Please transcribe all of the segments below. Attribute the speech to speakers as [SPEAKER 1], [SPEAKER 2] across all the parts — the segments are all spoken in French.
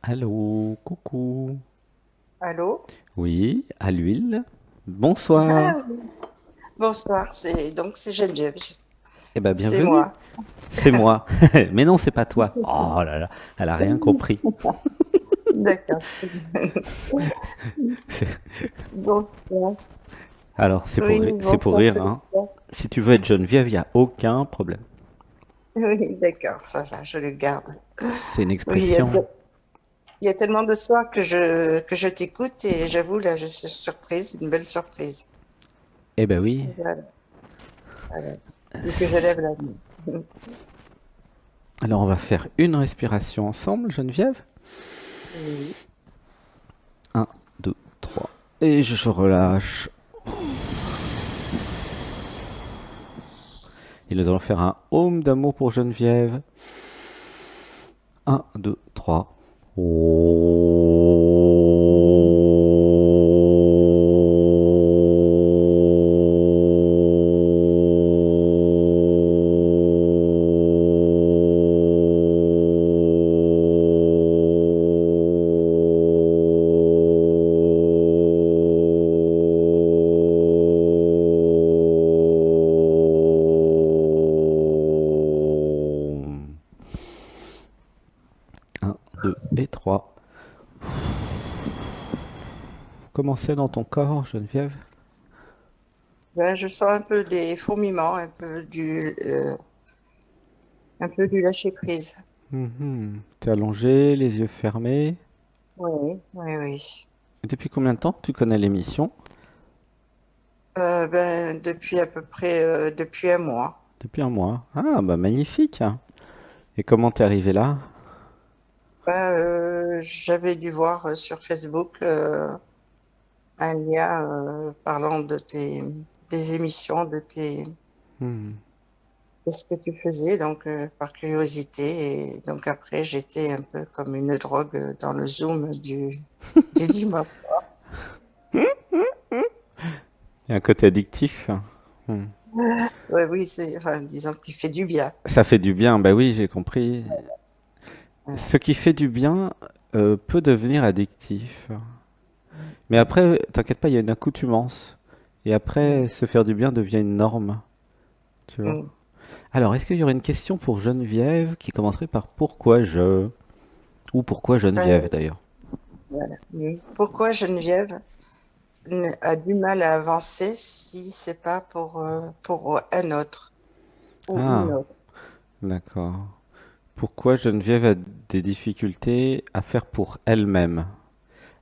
[SPEAKER 1] Allô, coucou.
[SPEAKER 2] Allô?
[SPEAKER 1] Oui, à l'huile. Bonsoir.
[SPEAKER 2] Ah oui. Bonsoir, c'est Geneviève,
[SPEAKER 1] Eh ben,
[SPEAKER 2] c'est
[SPEAKER 1] bienvenue.
[SPEAKER 2] moi.
[SPEAKER 1] C'est moi. Mais non, c'est pas toi. Oh là là, elle a rien compris.
[SPEAKER 2] D'accord. Bonsoir.
[SPEAKER 1] Alors,
[SPEAKER 2] Oui,
[SPEAKER 1] c'est pour
[SPEAKER 2] bonsoir,
[SPEAKER 1] rire,
[SPEAKER 2] c'est
[SPEAKER 1] hein.
[SPEAKER 2] ça.
[SPEAKER 1] Si tu veux être Geneviève, il n'y a aucun problème.
[SPEAKER 2] Oui, d'accord, ça va, je le garde.
[SPEAKER 1] C'est une
[SPEAKER 2] Oui,
[SPEAKER 1] expression.
[SPEAKER 2] il y a tellement de soirs que je t'écoute et j'avoue, là, je suis surprise, une belle surprise.
[SPEAKER 1] Eh ben oui.
[SPEAKER 2] Voilà, voilà. Et que je lève la main.
[SPEAKER 1] Alors, on va faire une respiration ensemble, Geneviève.
[SPEAKER 2] Oui.
[SPEAKER 1] Un, 2, 3. Et je relâche. Et nous allons faire un home d'amour pour Geneviève. Un, 2, 3. Un, 2 et 3. Comment c'est dans ton corps, Geneviève?
[SPEAKER 2] Ben, je sens un peu des fourmillements, un peu du lâcher prise.
[SPEAKER 1] Mhm. T'es allongé, les yeux fermés.
[SPEAKER 2] Oui, oui, oui.
[SPEAKER 1] Et depuis combien de temps tu connais l'émission?
[SPEAKER 2] Ben, depuis à peu près depuis un mois.
[SPEAKER 1] Depuis un mois. Ah, bah magnifique. Et comment t'es arrivé là?
[SPEAKER 2] Ben, j'avais dû voir sur Facebook un lien parlant des émissions,
[SPEAKER 1] Hmm.
[SPEAKER 2] de ce que tu faisais, donc par curiosité. Et donc après, j'étais un peu comme une drogue dans le Zoom du dimanche.
[SPEAKER 1] Il y a un côté addictif. Hmm.
[SPEAKER 2] Ouais, oui, enfin, disons qu'il fait du bien.
[SPEAKER 1] Ça fait du bien, bah oui, j'ai compris.
[SPEAKER 2] Ouais.
[SPEAKER 1] Ce qui fait du bien peut devenir addictif. Mais après, t'inquiète pas, il y a une accoutumance. Et après,
[SPEAKER 2] Mm,
[SPEAKER 1] se faire du bien devient une norme, tu vois.
[SPEAKER 2] mm.
[SPEAKER 1] Alors, est-ce qu'il y aurait une question pour Geneviève qui commencerait par pourquoi je... Ou pourquoi Geneviève
[SPEAKER 2] Euh,
[SPEAKER 1] d'ailleurs?
[SPEAKER 2] voilà. Pourquoi Geneviève a du mal à avancer si c'est pas pour un autre ou une
[SPEAKER 1] Ah,
[SPEAKER 2] autre.
[SPEAKER 1] d'accord. Pourquoi Geneviève a des difficultés à faire pour elle-même?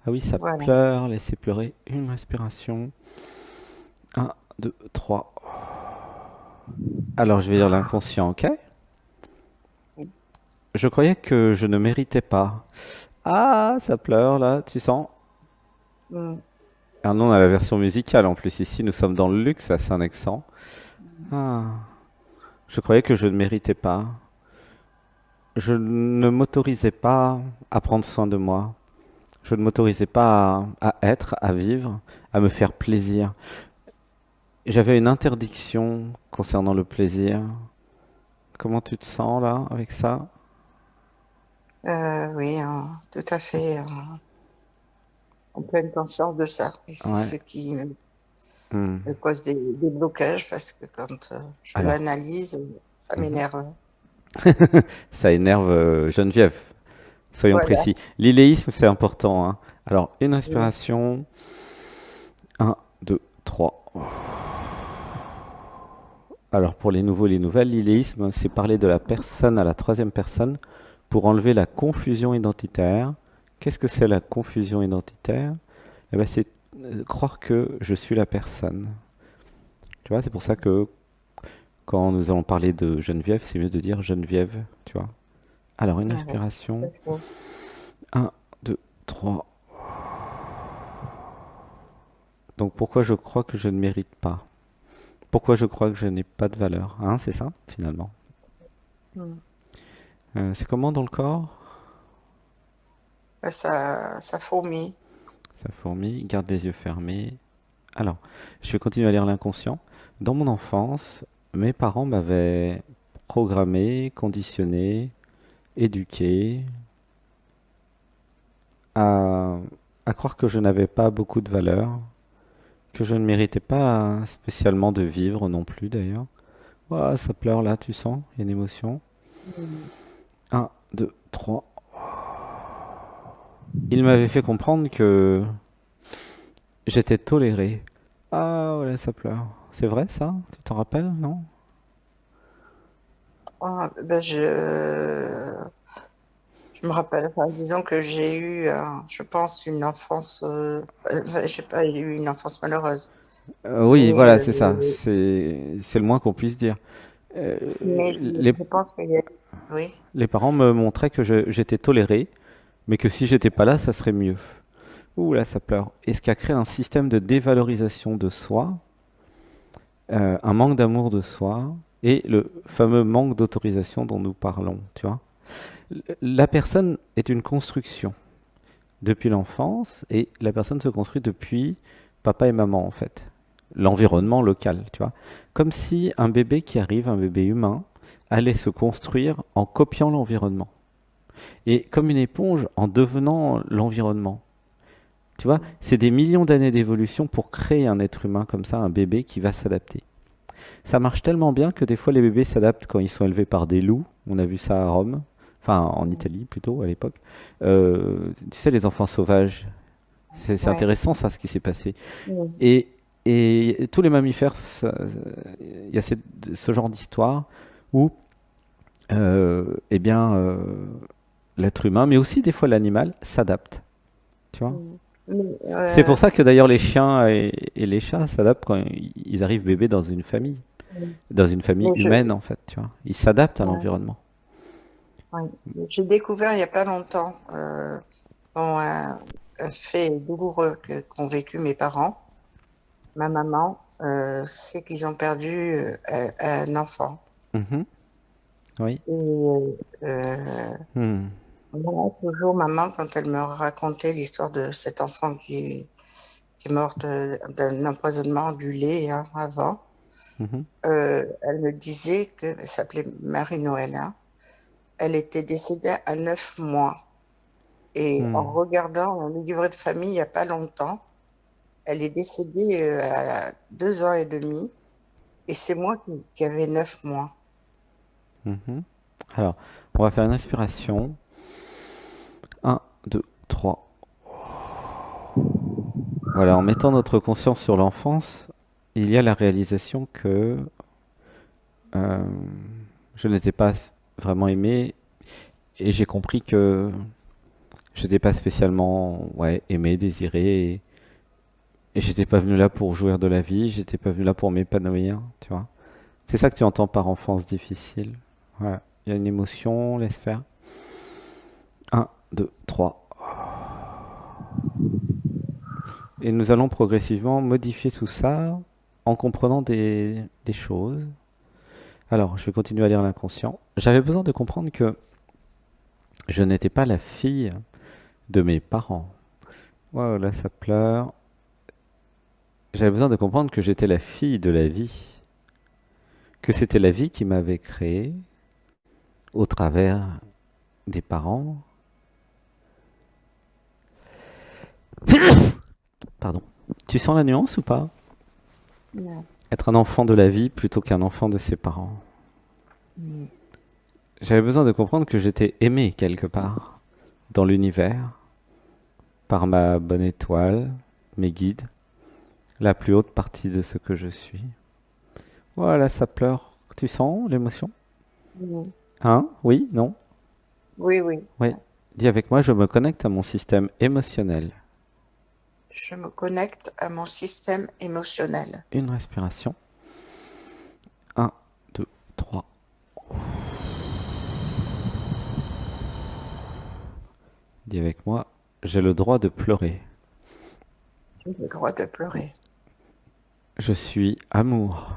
[SPEAKER 1] Ah oui, ça
[SPEAKER 2] Voilà.
[SPEAKER 1] pleure, laissez pleurer une respiration. Un, 2, 3. Alors, je vais dire l'inconscient, ok? Je croyais que je ne méritais pas. Ah, ça pleure là, tu sens?
[SPEAKER 2] Mm.
[SPEAKER 1] Ah non, on a la version musicale en plus. Ici, nous sommes dans le luxe à Saint-Nexan. Ah, je croyais que je ne méritais pas. Je ne m'autorisais pas à prendre soin de moi. Je ne m'autorisais pas à être, à vivre, à me faire plaisir. J'avais une interdiction concernant le plaisir. Comment tu te sens là avec ça?
[SPEAKER 2] Oui, tout à fait en pleine conscience de ça. Et c'est
[SPEAKER 1] Ouais.
[SPEAKER 2] ce qui
[SPEAKER 1] Hmm.
[SPEAKER 2] me cause des blocages parce que quand je
[SPEAKER 1] Alors,
[SPEAKER 2] l'analyse, ça
[SPEAKER 1] mhm.
[SPEAKER 2] m'énerve.
[SPEAKER 1] Ça énerve Geneviève. Soyons
[SPEAKER 2] Voilà.
[SPEAKER 1] précis. L'iléisme, c'est important, hein. Alors, une
[SPEAKER 2] Mm.
[SPEAKER 1] respiration. Un, 2, 3. Alors, pour les nouveaux et les nouvelles, l'iléisme, c'est parler de la personne à la troisième personne pour enlever la confusion identitaire. Qu'est-ce que c'est la confusion identitaire? Eh ben, c'est croire que je suis la personne. Tu vois, c'est pour ça que quand nous allons parler de Geneviève, c'est mieux de dire Geneviève, tu vois. Alors, une
[SPEAKER 2] Ouais,
[SPEAKER 1] respiration.
[SPEAKER 2] d'accord.
[SPEAKER 1] Un, 2, 3. Donc, pourquoi je crois que je ne mérite pas? Pourquoi je crois que je n'ai pas de valeur? Hein, c'est ça, finalement.
[SPEAKER 2] Mm.
[SPEAKER 1] C'est comment dans le corps?
[SPEAKER 2] Ouais, ça fourmille.
[SPEAKER 1] Ça fourmille, garde les yeux fermés. Alors, je vais continuer à lire l'inconscient. Dans mon enfance, mes parents m'avaient programmé, conditionné, éduqué à, à croire que je n'avais pas beaucoup de valeur, que je ne méritais pas spécialement de vivre non plus d'ailleurs. Ouah, ça pleure là, tu sens? Il y a une émotion.
[SPEAKER 2] Mm.
[SPEAKER 1] Un, deux, trois. Il m'avait fait comprendre que j'étais toléré. Ah, voilà, ça pleure. C'est vrai ça? Tu t'en rappelles, non?
[SPEAKER 2] Ah, ben je me rappelle, enfin, disons que j'ai eu, je pense, une enfance, j'ai pas eu une enfance malheureuse,
[SPEAKER 1] Oui,
[SPEAKER 2] mais,
[SPEAKER 1] voilà, c'est ça. C'est le moins qu'on puisse dire. Euh,
[SPEAKER 2] mais
[SPEAKER 1] les,
[SPEAKER 2] je pense qu'il y a, oui,
[SPEAKER 1] les parents me montraient que j'étais toléré, mais que si j'étais pas là, ça serait mieux. Ouh là, ça pleure. Et ce qui a créé un système de dévalorisation de soi, un manque d'amour de soi, et le fameux manque d'autorisation dont nous parlons, tu vois. La personne est une construction depuis l'enfance, et la personne se construit depuis papa et maman, en fait. L'environnement local, tu vois. Comme si un bébé qui arrive, un bébé humain, allait se construire en copiant l'environnement. Et comme une éponge, en devenant l'environnement. Tu vois, c'est des millions d'années d'évolution pour créer un être humain comme ça, un bébé qui va s'adapter. Ça marche tellement bien que des fois les bébés s'adaptent quand ils sont élevés par des loups. On a vu ça à Rome, enfin en Italie plutôt à l'époque. Tu sais, les enfants sauvages, c'est
[SPEAKER 2] ouais,
[SPEAKER 1] intéressant ça, ce qui s'est passé.
[SPEAKER 2] mm,
[SPEAKER 1] Et, et tous les mammifères, il y a ce genre d'histoire où, eh bien, l'être humain, mais aussi des fois l'animal, s'adapte. Tu vois?
[SPEAKER 2] mm. Mais,
[SPEAKER 1] C'est pour ça que d'ailleurs les chiens et les chats s'adaptent quand ils arrivent bébés dans une famille
[SPEAKER 2] mais
[SPEAKER 1] humaine en fait, tu vois. Ils s'adaptent à
[SPEAKER 2] ouais,
[SPEAKER 1] l'environnement.
[SPEAKER 2] ouais. J'ai découvert il n'y a pas longtemps, bon, un fait douloureux qu'ont vécu mes parents. Ma maman, c'est qu'ils ont perdu un enfant.
[SPEAKER 1] Mhm. Oui.
[SPEAKER 2] Et
[SPEAKER 1] Hmm.
[SPEAKER 2] moi, toujours, maman, quand elle me racontait l'histoire de cet enfant qui est mort d'un empoisonnement du lait, hein, avant,
[SPEAKER 1] Mhm.
[SPEAKER 2] elle me disait que, elle s'appelait Marie-Noël, hein, elle était décédée à 9 mois. Et en
[SPEAKER 1] Hmm.
[SPEAKER 2] regardant le livret de famille il n'y a pas longtemps, elle est décédée à 2 ans et demi. Et c'est moi qui avais 9 mois.
[SPEAKER 1] Mhm. Alors, on va faire une respiration. Un, 2, 3. Voilà, en mettant notre conscience sur l'enfance, il y a la réalisation que euh, je n'étais pas vraiment aimé et j'ai compris que je n'étais pas spécialement ouais, aimé, désiré et j'étais pas venu là pour jouir de la vie, j'étais pas venu là pour m'épanouir, tu vois. C'est ça que tu entends par enfance difficile. Voilà. Il y a une émotion, laisse faire. Un, 2, 3. Et nous allons progressivement modifier tout ça en comprenant des choses. Alors, je vais continuer à lire l'inconscient. J'avais besoin de comprendre que je n'étais pas la fille de mes parents. Wow, là, ça pleure. J'avais besoin de comprendre que j'étais la fille de la vie. Que c'était la vie qui m'avait créé au travers des parents. Pardon. Tu sens la nuance ou pas?
[SPEAKER 2] Ouais.
[SPEAKER 1] Être un enfant de la vie plutôt qu'un enfant de ses parents.
[SPEAKER 2] Mm.
[SPEAKER 1] J'avais besoin de comprendre que j'étais aimé quelque part dans l'univers par ma bonne étoile, mes guides, la plus haute partie de ce que je suis. Voilà, ça pleure. Tu sens l'émotion?
[SPEAKER 2] Mm.
[SPEAKER 1] Hein? Oui? Non?
[SPEAKER 2] Oui, oui.
[SPEAKER 1] Oui. Dis avec moi, je me connecte à mon système émotionnel.
[SPEAKER 2] Je me connecte à mon système émotionnel.
[SPEAKER 1] Une respiration. Un, 2, 3. Dis avec moi, j'ai le droit de pleurer.
[SPEAKER 2] J'ai le droit de pleurer.
[SPEAKER 1] Je suis amour.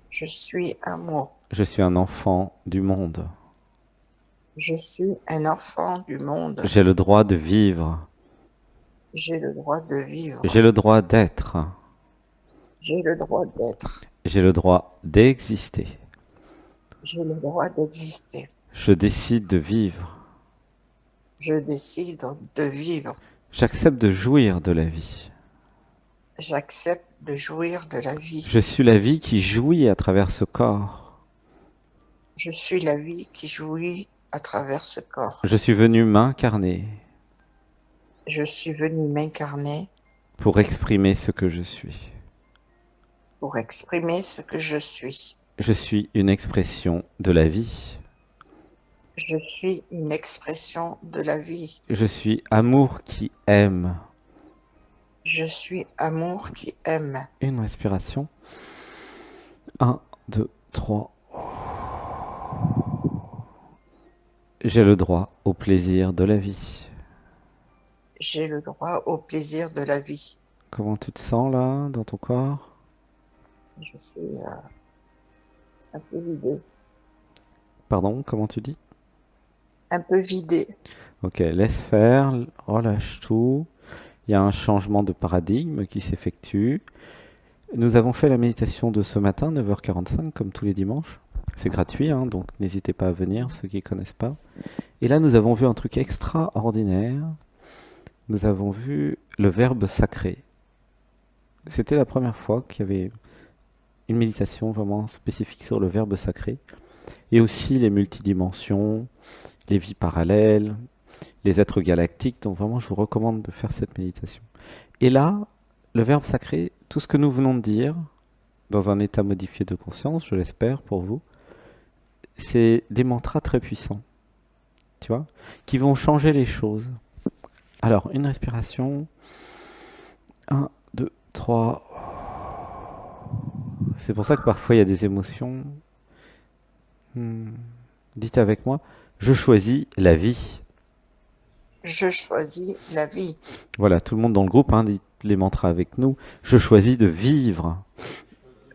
[SPEAKER 2] Je suis amour.
[SPEAKER 1] Je suis un enfant du monde.
[SPEAKER 2] Je suis un enfant du monde.
[SPEAKER 1] J'ai le droit de vivre.
[SPEAKER 2] J'ai le droit de
[SPEAKER 1] J'ai
[SPEAKER 2] vivre.
[SPEAKER 1] le droit d'être.
[SPEAKER 2] J'ai le droit d'être.
[SPEAKER 1] J'ai le droit d'exister.
[SPEAKER 2] J'ai le droit d'exister.
[SPEAKER 1] Je décide de vivre.
[SPEAKER 2] Je décide de vivre.
[SPEAKER 1] J'accepte de jouir de la vie.
[SPEAKER 2] J'accepte de jouir de la vie.
[SPEAKER 1] Je suis la vie qui jouit à travers ce corps.
[SPEAKER 2] Je suis la vie qui jouit à travers ce corps.
[SPEAKER 1] Je suis venu m'incarner
[SPEAKER 2] Je suis venu m'incarner
[SPEAKER 1] pour exprimer ce que je suis.
[SPEAKER 2] pour exprimer ce que je suis.
[SPEAKER 1] Je suis une expression de la vie.
[SPEAKER 2] Je suis une expression de la vie.
[SPEAKER 1] Je suis amour qui aime.
[SPEAKER 2] Je suis amour qui aime.
[SPEAKER 1] Une respiration. 1, 2, 3. J'ai le droit au plaisir de la vie.
[SPEAKER 2] J'ai le droit au plaisir de la vie.
[SPEAKER 1] Comment tu te sens là, dans ton corps?
[SPEAKER 2] Je suis un peu vidée.
[SPEAKER 1] Pardon, comment tu dis?
[SPEAKER 2] Un peu vidée.
[SPEAKER 1] Ok, laisse faire, relâche tout. Il y a un changement de paradigme qui s'effectue. Nous avons fait la méditation de ce matin, 9h45, comme tous les dimanches. C'est gratuit, hein, donc n'hésitez pas à venir, ceux qui ne connaissent pas. Et là, nous avons vu un truc extraordinaire. Nous avons vu le verbe sacré. C'était la première fois qu'il y avait une méditation vraiment spécifique sur le verbe sacré. Et aussi les multidimensions, les vies parallèles, les êtres galactiques. Donc vraiment, je vous recommande de faire cette méditation. Et là, le verbe sacré, tout ce que nous venons de dire, dans un état modifié de conscience, je l'espère pour vous, c'est des mantras très puissants, tu vois, qui vont changer les choses. Alors, une respiration. 1, 2, 3. C'est pour ça que parfois il y a des émotions. Dites avec moi, je choisis la vie.
[SPEAKER 2] Je choisis la vie.
[SPEAKER 1] Voilà, tout le monde dans le groupe, hein, dites les mantras avec nous. Je choisis de vivre.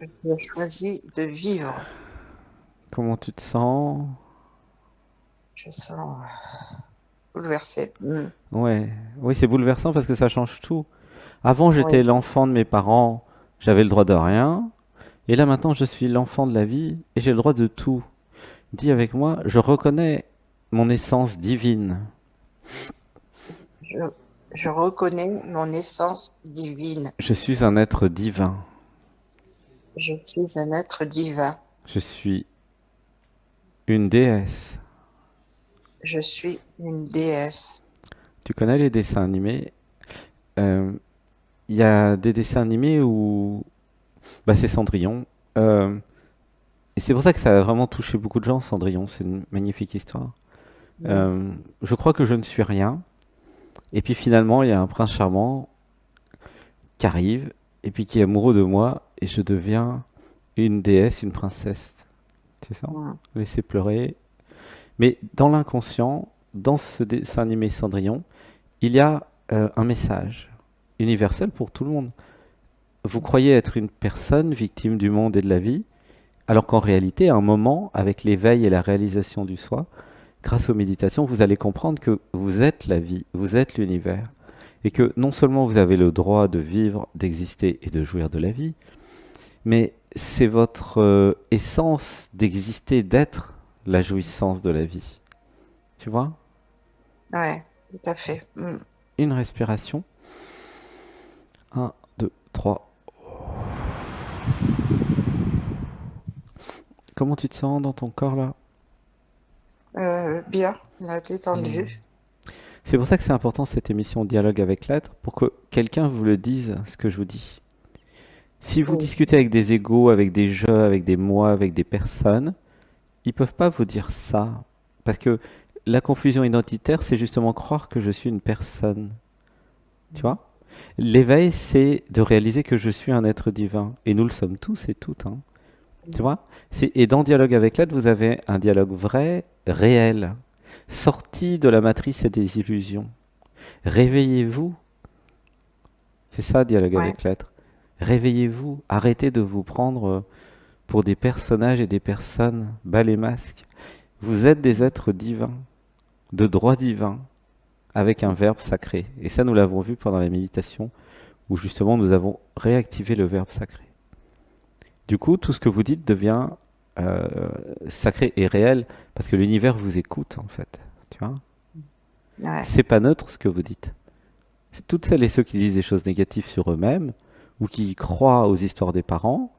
[SPEAKER 2] Je choisis de vivre.
[SPEAKER 1] Comment tu te sens?
[SPEAKER 2] Je sens bouleversée.
[SPEAKER 1] Ouais, oui, c'est bouleversant parce que ça change tout. Avant,
[SPEAKER 2] Oui,
[SPEAKER 1] j'étais l'enfant de mes parents, j'avais le droit de rien. Et là, maintenant, je suis l'enfant de la vie et j'ai le droit de tout. Dis avec moi, je reconnais mon essence divine.
[SPEAKER 2] je, je reconnais mon essence divine.
[SPEAKER 1] Je suis un être divin.
[SPEAKER 2] Je suis un être divin.
[SPEAKER 1] Je suis une déesse.
[SPEAKER 2] Je suis une déesse.
[SPEAKER 1] Tu connais les dessins animés? Euh, Il y a des dessins animés où bah, c'est Cendrillon. Euh, et c'est pour ça que ça a vraiment touché beaucoup de gens, Cendrillon. C'est une magnifique histoire.
[SPEAKER 2] Mm.
[SPEAKER 1] Je crois que je ne suis rien. Et puis finalement, il y a un prince charmant qui arrive et puis qui est amoureux de moi et je deviens une déesse, une princesse. C'est ça?
[SPEAKER 2] Mm.
[SPEAKER 1] Laisser pleurer. Mais dans l'inconscient, dans ce dessin animé Cendrillon, il y a un message universel pour tout le monde. Vous croyez être une personne victime du monde et de la vie, alors qu'en réalité, à un moment, avec l'éveil et la réalisation du soi, grâce aux méditations, vous allez comprendre que vous êtes la vie, vous êtes l'univers, et que non seulement vous avez le droit de vivre, d'exister et de jouir de la vie, mais c'est votre essence d'exister, d'être la jouissance de la vie. Tu vois?
[SPEAKER 2] Ouais, tout à fait. Mm.
[SPEAKER 1] Une respiration. 1, 2, 3. Comment tu te sens dans ton corps là?
[SPEAKER 2] Bien, la détendue.
[SPEAKER 1] C'est pour ça que c'est important cette émission Dialogue avec l'être, pour que quelqu'un vous le dise ce que je vous dis. Si vous
[SPEAKER 2] Oui,
[SPEAKER 1] discutez avec des égos, avec des jeux, avec des moi, avec des personnes, ils peuvent pas vous dire ça. Parce que la confusion identitaire, c'est justement croire que je suis une personne. Tu vois? L'éveil, c'est de réaliser que je suis un être divin. Et nous le sommes tous et toutes, hein. Tu vois? Et dans Dialogue avec l'être, vous avez un dialogue vrai, réel, sorti de la matrice et des illusions. Réveillez-vous. C'est ça, Dialogue
[SPEAKER 2] ouais,
[SPEAKER 1] avec l'être. Réveillez-vous. Arrêtez de vous prendre pour des personnages et des personnes, bas les masques. Vous êtes des êtres divins, de droit divin, avec un verbe sacré. Et ça, nous l'avons vu pendant la méditation, où justement nous avons réactivé le verbe sacré. Du coup, tout ce que vous dites devient euh, sacré et réel, parce que l'univers vous écoute, en fait. Tu vois?
[SPEAKER 2] Ouais,
[SPEAKER 1] C'est pas neutre ce que vous dites. Toutes celles et ceux qui disent des choses négatives sur eux-mêmes ou qui croient aux histoires des parents,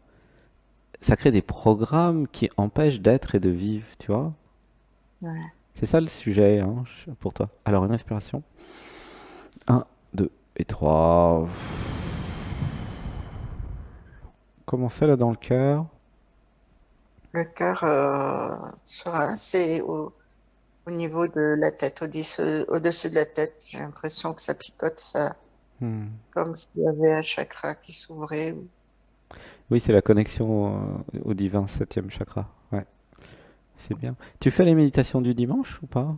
[SPEAKER 1] ça crée des programmes qui empêchent d'être et de vivre, tu vois.
[SPEAKER 2] ouais.
[SPEAKER 1] C'est ça le sujet hein, pour toi. Alors une respiration. Un, 2 et 3. Commencez là dans le cœur.
[SPEAKER 2] Le cœur c'est au niveau de la tête, au-dessus de la tête. J'ai l'impression que ça picote, ça,
[SPEAKER 1] Hmm.
[SPEAKER 2] comme s'il y avait un chakra qui s'ouvrait.
[SPEAKER 1] Oui, c'est la connexion au divin, septième chakra. Ouais, c'est bien. Tu fais les méditations du dimanche ou pas?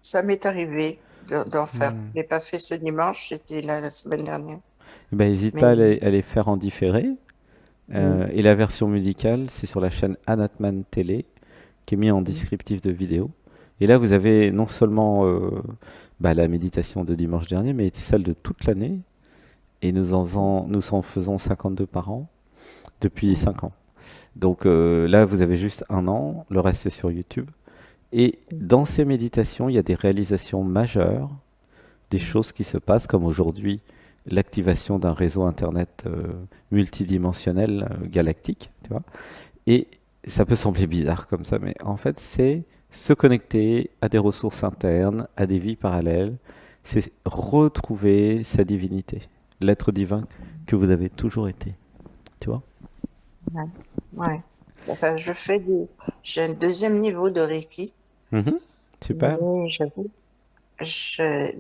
[SPEAKER 2] Ça m'est arrivé d'en faire.
[SPEAKER 1] Hmm.
[SPEAKER 2] Je l'ai pas fait ce dimanche, j'étais là la semaine dernière.
[SPEAKER 1] Eh ben, n'hésite
[SPEAKER 2] Mais
[SPEAKER 1] pas à les faire en différé.
[SPEAKER 2] mm,
[SPEAKER 1] Et la version musicale, c'est sur la chaîne Anatman Télé, qui est mis en
[SPEAKER 2] mm,
[SPEAKER 1] descriptif de vidéo. Et là, vous avez non seulement la méditation de dimanche dernier, mais celle de toute l'année. Et nous en faisons 52 par an depuis
[SPEAKER 2] mm,
[SPEAKER 1] 5 ans. Donc là, vous avez juste un an, le reste est sur YouTube. Et
[SPEAKER 2] mm,
[SPEAKER 1] dans ces méditations, il y a des réalisations majeures, des
[SPEAKER 2] mm,
[SPEAKER 1] choses qui se passent, comme aujourd'hui l'activation d'un réseau Internet multidimensionnel galactique, tu vois. Et ça peut sembler bizarre comme ça, mais en fait, c'est se connecter à des ressources internes, à des vies parallèles, c'est retrouver sa divinité, l'être divin que vous avez toujours été, tu vois.
[SPEAKER 2] ouais, ouais. Enfin, j'ai un deuxième niveau de Reiki,
[SPEAKER 1] Mhm. Super.
[SPEAKER 2] mais j'avoue,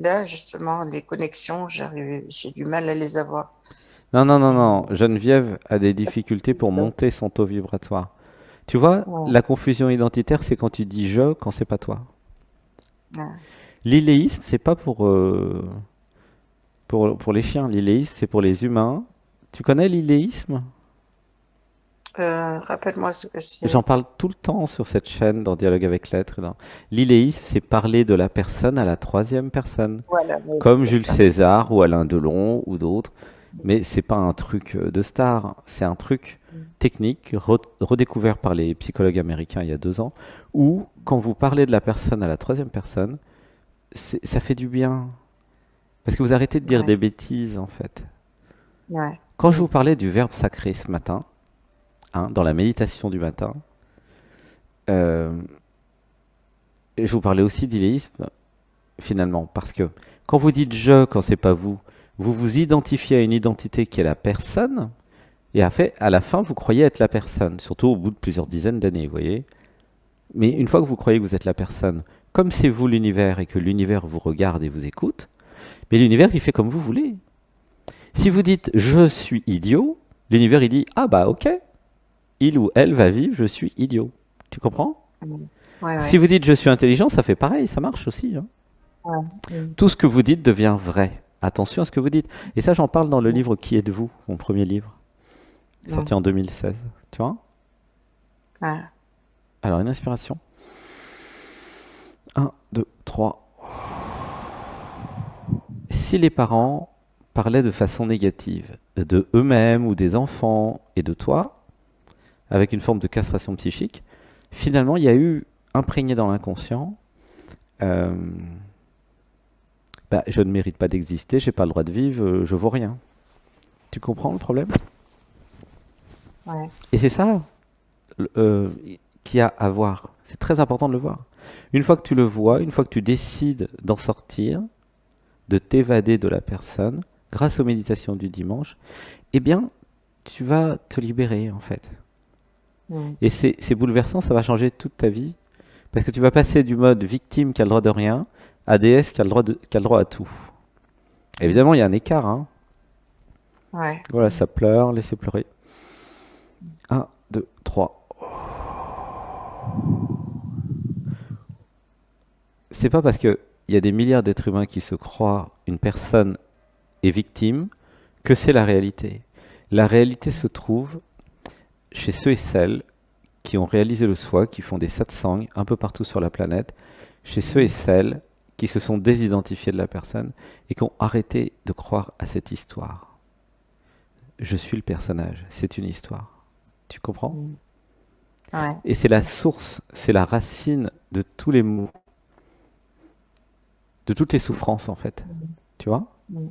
[SPEAKER 2] là, justement, les connexions, j'ai du mal à les avoir.
[SPEAKER 1] Non, non, non,
[SPEAKER 2] Et,
[SPEAKER 1] non. Geneviève a des difficultés pour monter son taux vibratoire. Tu vois,
[SPEAKER 2] ouais,
[SPEAKER 1] la confusion identitaire, c'est quand tu dis je, quand c'est pas toi.
[SPEAKER 2] ouais.
[SPEAKER 1] L'illéisme, c'est pas pour les chiens. L'illéisme, c'est pour les humains. Tu connais l'illéisme?
[SPEAKER 2] Rappelle-moi ce que
[SPEAKER 1] J'en
[SPEAKER 2] c'est.
[SPEAKER 1] parle tout le temps sur cette chaîne dans Dialogue avec l'être. L'illéisme, c'est parler de la personne à la troisième personne,
[SPEAKER 2] Voilà, oui,
[SPEAKER 1] comme
[SPEAKER 2] c'est
[SPEAKER 1] Jules
[SPEAKER 2] ça.
[SPEAKER 1] César ou Alain Delon ou d'autres. Mais c'est pas un truc de star, c'est un truc
[SPEAKER 2] Mm.
[SPEAKER 1] technique redécouvert par les psychologues américains il y a 2 ans, où quand vous parlez de la personne à la troisième personne, ça fait du bien. Parce que vous arrêtez de dire
[SPEAKER 2] Ouais,
[SPEAKER 1] des bêtises en fait.
[SPEAKER 2] ouais.
[SPEAKER 1] Quand je vous parlais du verbe sacré ce matin, hein, dans la méditation du matin, euh, je vous parlais aussi d'illéisme finalement, parce que quand vous dites je, quand c'est pas vous, vous vous identifiez à une identité qui est la personne, et à la fin, vous croyez être la personne, surtout au bout de plusieurs dizaines d'années, vous voyez. Mais une fois que vous croyez que vous êtes la personne, comme c'est vous l'univers et que l'univers vous regarde et vous écoute, mais l'univers il fait comme vous voulez. Si vous dites je suis idiot, l'univers il dit ah bah ok, il ou elle va vivre, je suis idiot. Tu comprends?
[SPEAKER 2] Mm. Ouais,
[SPEAKER 1] Si
[SPEAKER 2] ouais.
[SPEAKER 1] vous dites je suis intelligent, ça fait pareil, ça marche aussi, hein.
[SPEAKER 2] Ouais. Mm.
[SPEAKER 1] Tout ce que vous dites devient vrai. Attention à ce que vous dites. Et ça, j'en parle dans le
[SPEAKER 2] Mm.
[SPEAKER 1] livre Qui êtes-vous, mon premier livre, sorti
[SPEAKER 2] Mm.
[SPEAKER 1] en 2016. Tu vois?
[SPEAKER 2] Ouais.
[SPEAKER 1] Alors, une inspiration. Un, 2, 3. Si les parents parlaient de façon négative de eux-mêmes ou des enfants et de toi, avec une forme de castration psychique, finalement, il y a eu imprégné dans l'inconscient, euh, bah, je ne mérite pas d'exister, j'ai pas le droit de vivre, je vaux rien. Tu comprends le problème?
[SPEAKER 2] Ouais.
[SPEAKER 1] Et c'est ça euh, qu'il y a à voir. C'est très important de le voir. Une fois que tu le vois, une fois que tu décides d'en sortir, de t'évader de la personne, grâce aux méditations du dimanche, eh bien, tu vas te libérer en fait.
[SPEAKER 2] Mm.
[SPEAKER 1] Et c'est bouleversant, ça va changer toute ta vie, parce que tu vas passer du mode victime qui a le droit de rien à déesse qui a le droit à tout.
[SPEAKER 2] Mm.
[SPEAKER 1] Évidemment, il y a un écart, hein.
[SPEAKER 2] Ouais.
[SPEAKER 1] Voilà, ça pleure, laissez pleurer. Un, 2, 3. C'est pas parce qu'il y a des milliards d'êtres humains qui se croient une personne est victime que c'est la réalité. La réalité se trouve chez ceux et celles qui ont réalisé le soi, qui font des satsangs un peu partout sur la planète, chez ceux et
[SPEAKER 2] Mm.
[SPEAKER 1] celles qui se sont désidentifiés de la personne et qui ont arrêté de croire à cette histoire. Je suis le personnage, c'est une histoire. Tu comprends?
[SPEAKER 2] Mm. Ouais.
[SPEAKER 1] Et c'est la source, c'est la racine de tous les maux. de toutes les souffrances en fait.
[SPEAKER 2] Mhm.
[SPEAKER 1] Tu vois?
[SPEAKER 2] Mhm.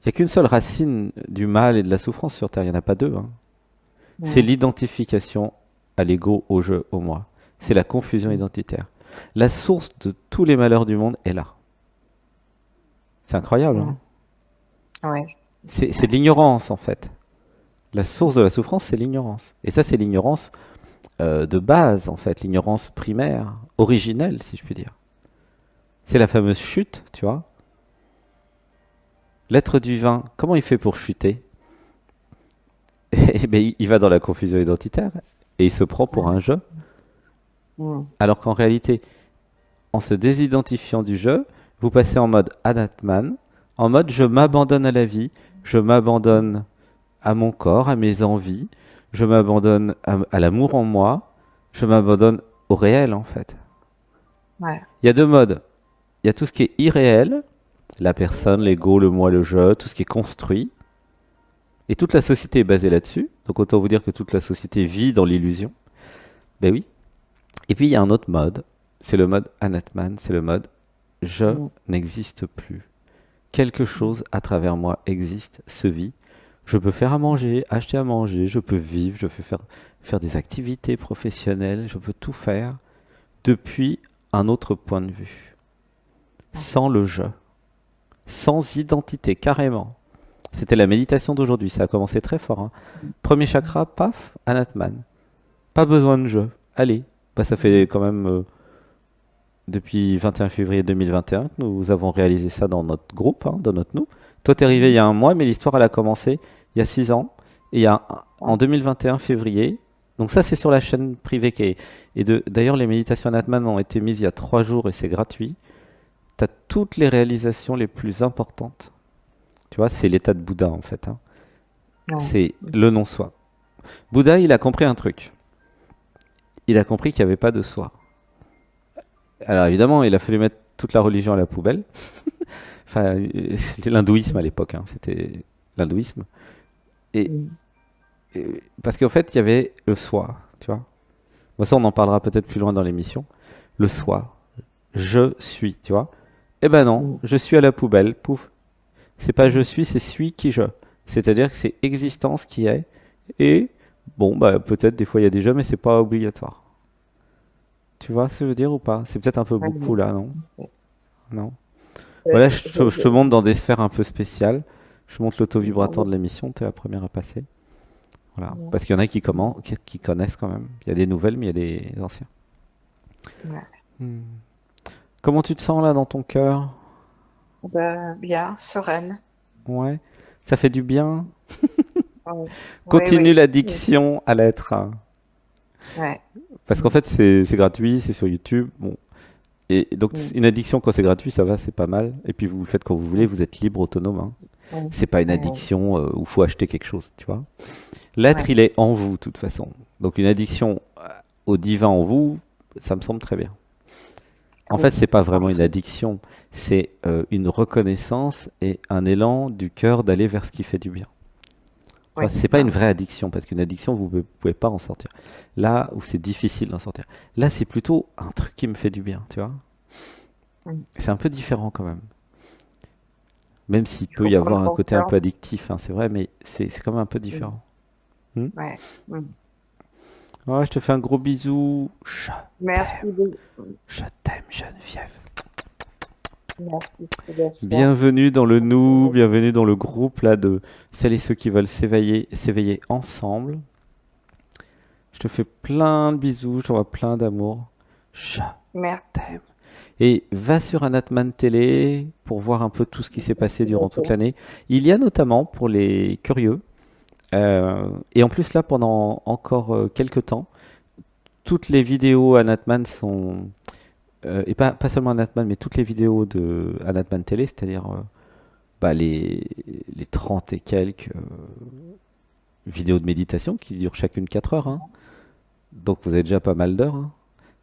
[SPEAKER 1] Il n'y a qu'une seule racine du mal et de la souffrance sur Terre, il n'y en a pas deux, hein. C'est
[SPEAKER 2] Mhm.
[SPEAKER 1] l'identification à l'ego, au je, au moi. C'est la confusion
[SPEAKER 2] Mhm.
[SPEAKER 1] identitaire. La source de tous les malheurs du monde est là. C'est incroyable, hein?
[SPEAKER 2] Mhm. Ouais.
[SPEAKER 1] C'est de l'ignorance en fait. La source de la souffrance, c'est l'ignorance. Et ça, c'est l'ignorance de base, en fait, l'ignorance primaire, originelle, si je puis dire. C'est la fameuse chute, tu vois. L'être divin, comment il fait pour chuter? Eh bien, il va dans la confusion identitaire et il se prend pour
[SPEAKER 2] Ouais.
[SPEAKER 1] un je.
[SPEAKER 2] Mhm.
[SPEAKER 1] Alors qu'en réalité, en se désidentifiant du je, vous passez en mode Anatman, en mode je m'abandonne à la vie, je m'abandonne à mon corps, à mes envies, je m'abandonne à l'amour en moi, je m'abandonne au réel en fait.
[SPEAKER 2] Ouais.
[SPEAKER 1] Il y a deux modes. Il y a tout ce qui est irréel, la personne, l'ego, le moi, le je, tout ce qui est construit. Et toute la société est basée là-dessus. Donc autant vous dire que toute la société vit dans l'illusion. Ben oui. Et puis il y a un autre mode. C'est le mode Anatman. C'est le mode je
[SPEAKER 2] Mhm.
[SPEAKER 1] n'existe plus. Quelque chose à travers moi existe, se vit. Je peux faire à manger, acheter à manger, je peux vivre, je peux faire des activités professionnelles, je peux tout faire depuis un autre point de vue. Sans le je. Sans identité, carrément. C'était la méditation d'aujourd'hui, ça a commencé très fort, hein. Premier chakra, paf, Anatman. Pas besoin de jeu. Allez, bah, ça fait quand même depuis 21 février 2021 que nous avons réalisé ça dans notre groupe, hein, dans notre nous. Toi, t'es arrivé il y a un mois, mais l'histoire, elle a commencé il y a 6 ans. Et en 2021 février, donc ça, c'est sur la chaîne privée qui est. D'ailleurs, les méditations Anatman ont été mises il y a 3 jours et c'est gratuit. T'as toutes les réalisations les plus importantes. Tu vois, c'est l'état de Bouddha en fait, hein.
[SPEAKER 2] Ouais.
[SPEAKER 1] C'est le non-soi. Bouddha, il a compris un truc. Il a compris qu'il n'y avait pas de soi. Alors évidemment, il a fallu mettre toute la religion à la poubelle. Enfin, c'était l'hindouisme à l'époque, hein. C'était l'hindouisme. Et,
[SPEAKER 2] Mhm.
[SPEAKER 1] parce qu'en fait, il y avait le soi, tu vois. Bon, ça, on en parlera peut-être plus loin dans l'émission. Le soi. Je suis, tu vois. Eh ben non,
[SPEAKER 2] Mhm.
[SPEAKER 1] je suis à la poubelle, pouf. C'est pas je suis, c'est suis qui je. C'est-à-dire que c'est existence qui est. Et bon, bah peut-être des fois il y a des jeux, mais c'est pas obligatoire. Tu vois ce que je veux dire ou pas? C'est peut-être un peu beaucoup
[SPEAKER 2] Ouais.
[SPEAKER 1] là, non?
[SPEAKER 2] Ouais.
[SPEAKER 1] Non. Voilà, je te montre
[SPEAKER 2] Je-
[SPEAKER 1] dans des sphères un peu spéciales. Je montre l'auto-vibratoire de
[SPEAKER 2] je-
[SPEAKER 1] l'émission, t'es la première à passer. Voilà.
[SPEAKER 2] Ouais.
[SPEAKER 1] Parce qu'il y en a qui connaissent quand même. Il y a des nouvelles, mais il y a des anciens.
[SPEAKER 2] Ouais.
[SPEAKER 1] Hmm. Comment tu te sens là dans ton cœur?
[SPEAKER 2] Ben, bien, sereine.
[SPEAKER 1] Ouais. Ça fait du bien.
[SPEAKER 2] Ouais. Oui,
[SPEAKER 1] Continue
[SPEAKER 2] oui. Oui.
[SPEAKER 1] l'addiction à l'être, hein.
[SPEAKER 2] Ouais.
[SPEAKER 1] Parce qu'en
[SPEAKER 2] Mhm.
[SPEAKER 1] fait, c'est gratuit, c'est sur YouTube. Bon. Et donc,
[SPEAKER 2] Mhm.
[SPEAKER 1] une addiction, quand c'est gratuit, ça va, c'est pas mal. Et puis, vous le faites quand vous voulez,
[SPEAKER 2] Mhm.
[SPEAKER 1] vous êtes libre, autonome, hein.
[SPEAKER 2] Ouais.
[SPEAKER 1] C'est pas une
[SPEAKER 2] Ouais, ouais.
[SPEAKER 1] addiction où il faut acheter quelque chose, tu vois. L'être,
[SPEAKER 2] Ouais.
[SPEAKER 1] il est en vous, de toute façon. Donc, une addiction au divin en vous, ça me semble très bien. En fait,
[SPEAKER 2] Oui.
[SPEAKER 1] c'est pas vraiment une
[SPEAKER 2] Merci.
[SPEAKER 1] addiction, c'est une reconnaissance et un élan du cœur d'aller vers ce qui fait du bien. Tu
[SPEAKER 2] Oui.
[SPEAKER 1] vois, c'est pas une
[SPEAKER 2] Ouais.
[SPEAKER 1] vraie addiction, parce qu'une addiction, vous ne pouvez pas en sortir. Là où c'est difficile d'en sortir. Là, c'est plutôt un truc qui me fait du bien, tu vois.
[SPEAKER 2] Mhm.
[SPEAKER 1] C'est un peu différent quand même. Même s'il
[SPEAKER 2] Il
[SPEAKER 1] peut
[SPEAKER 2] faut
[SPEAKER 1] y
[SPEAKER 2] prendre
[SPEAKER 1] avoir un côté un peu
[SPEAKER 2] conscience.
[SPEAKER 1] addictif, hein, c'est vrai, mais c'est quand même un peu
[SPEAKER 2] Mhm.
[SPEAKER 1] différent. Hmm.
[SPEAKER 2] Ouais. Mhm.
[SPEAKER 1] Ouais, je te fais un gros bisou.
[SPEAKER 2] Merci,
[SPEAKER 1] Je t'aime, Geneviève.
[SPEAKER 2] merci, Sébastien.
[SPEAKER 1] Bienvenue dans le nous, bienvenue dans le groupe là de celles et ceux qui veulent s'éveiller ensemble. Je te fais plein de bisous, je t'envoie plein d'amour. Je
[SPEAKER 2] Merci.
[SPEAKER 1] t'aime. Et va sur Anatman Télé pour voir un peu tout ce qui s'est passé durant toute
[SPEAKER 2] D'accord.
[SPEAKER 1] l'année. Il y a notamment, pour les curieux, et en plus là pendant encore quelques temps, toutes les vidéos Anatman sont, et pas seulement Anatman, mais toutes les vidéos de Anatman Télé, c'est-à-dire bah, les 30 et quelques vidéos de méditation qui durent chacune 4 heures, hein. Donc vous avez déjà pas mal d'heures, hein.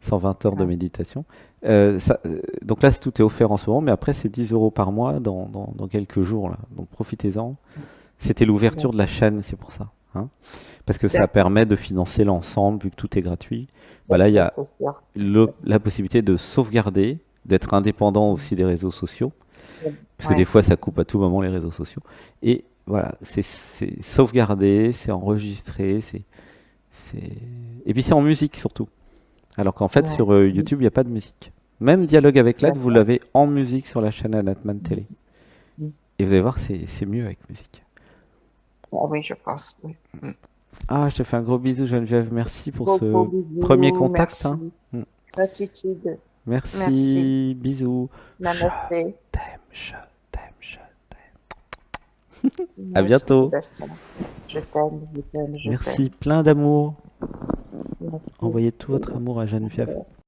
[SPEAKER 1] 120 heures de
[SPEAKER 2] Ouais.
[SPEAKER 1] méditation. Donc là, tout est offert en ce moment, mais après, c'est 10 euros par mois dans quelques jours, là. Donc profitez-en. C'était l'ouverture de la chaîne, c'est pour ça, hein. Parce que ça
[SPEAKER 2] D'accord.
[SPEAKER 1] permet de financer l'ensemble, vu que tout est gratuit. Bah là, il y a
[SPEAKER 2] C'est sûr.
[SPEAKER 1] la possibilité de sauvegarder, d'être indépendant aussi des réseaux sociaux, parce que des
[SPEAKER 2] Ouais,
[SPEAKER 1] fois ça coupe à tout moment les réseaux sociaux. Et voilà, c'est sauvegardé, c'est enregistré, c'est... Et puis c'est en musique surtout. Alors qu'en fait
[SPEAKER 2] ouais.
[SPEAKER 1] sur YouTube il n'y a pas de musique. Même Dialogue avec Lad, vous
[SPEAKER 2] D'accord.
[SPEAKER 1] l'avez en musique sur la chaîne Anatman Télé.
[SPEAKER 2] Mm.
[SPEAKER 1] Et vous allez voir, c'est mieux avec musique.
[SPEAKER 2] Ah oui, je pense. Oui. Mm.
[SPEAKER 1] Ah, je te fais un gros bisou Geneviève, merci pour
[SPEAKER 2] Gros, gros
[SPEAKER 1] ce premier
[SPEAKER 2] bisous.
[SPEAKER 1] contact, hein.
[SPEAKER 2] Merci.
[SPEAKER 1] Mm.
[SPEAKER 2] Gratitude. Merci.
[SPEAKER 1] Merci, bisous. Je
[SPEAKER 2] Namaste.
[SPEAKER 1] t'aime, je t'aime, je t'aime. À
[SPEAKER 2] Moi aussi,
[SPEAKER 1] bientôt.
[SPEAKER 2] Sébastien. Je t'aime, je t'aime, je
[SPEAKER 1] Merci,
[SPEAKER 2] t'aime.
[SPEAKER 1] plein d'amour.
[SPEAKER 2] Merci.
[SPEAKER 1] Envoyez tout votre amour à Geneviève.